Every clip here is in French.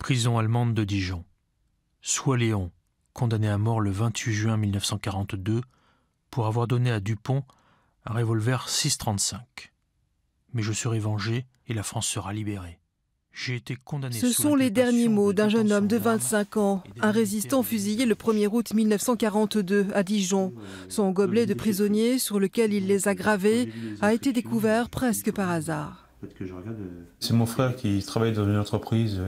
Prison allemande de Dijon. Soit Léon, condamné à mort le 28 juin 1942 pour avoir donné à Dupont un revolver 6,35. Mais je serai vengé et la France sera libérée. J'ai été condamné. Ce sont les derniers mots d'un jeune homme de 25 ans, un résistant fusillé le 1er août 1942 à Dijon. Son gobelet de prisonnier, sur lequel il les a gravés, a été découvert presque par hasard. C'est mon frère qui travaillait dans une entreprise,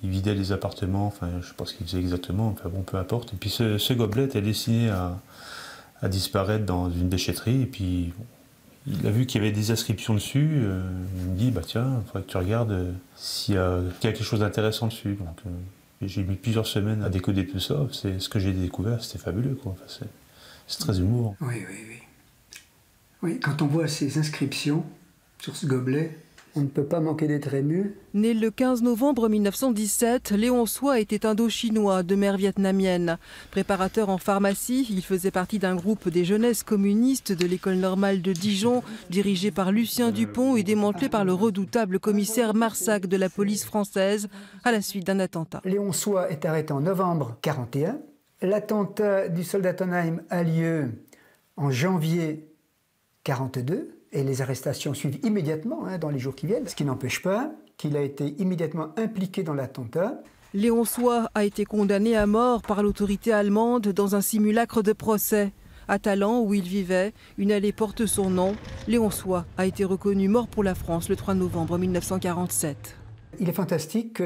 il vidait les appartements, enfin je ne sais pas ce qu'il faisait exactement, enfin bon peu importe. Et puis ce gobelet était destiné à disparaître dans une déchetterie, et puis bon, il a vu qu'il y avait des inscriptions dessus, il me dit bah tiens, il faudrait que tu regardes s'il y a quelque chose d'intéressant dessus. Donc j'ai mis plusieurs semaines à décoder tout ça, c'est ce que j'ai découvert, c'était fabuleux quoi. Enfin, c'est très émouvant. Oui. Oui, quand on voit ces inscriptions sur ce gobelet, on ne peut pas manquer d'être ému. Né le 15 novembre 1917, Léon Soie était Indo-chinois de mère vietnamienne. Préparateur en pharmacie, il faisait partie d'un groupe des jeunesses communistes de l'école normale de Dijon, dirigé par Lucien Dupont et démantelé par le redoutable commissaire Marsac de la police française à la suite d'un attentat. Léon Soie est arrêté en novembre 1941. L'attentat du Soldatenheim a lieu en janvier 1942. Et les arrestations suivent immédiatement dans les jours qui viennent, ce qui n'empêche pas qu'il a été immédiatement impliqué dans l'attentat. Léon Soie a été condamné à mort par l'autorité allemande dans un simulacre de procès. À Talent, où il vivait, une allée porte son nom. Léon Soie a été reconnu mort pour la France le 3 novembre 1947. Il est fantastique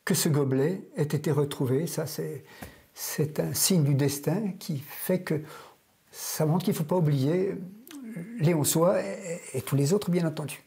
que ce gobelet ait été retrouvé. Ça, c'est un signe du destin qui fait que ça montre qu'il ne faut pas oublier Léon Soie et tous les autres, bien entendu.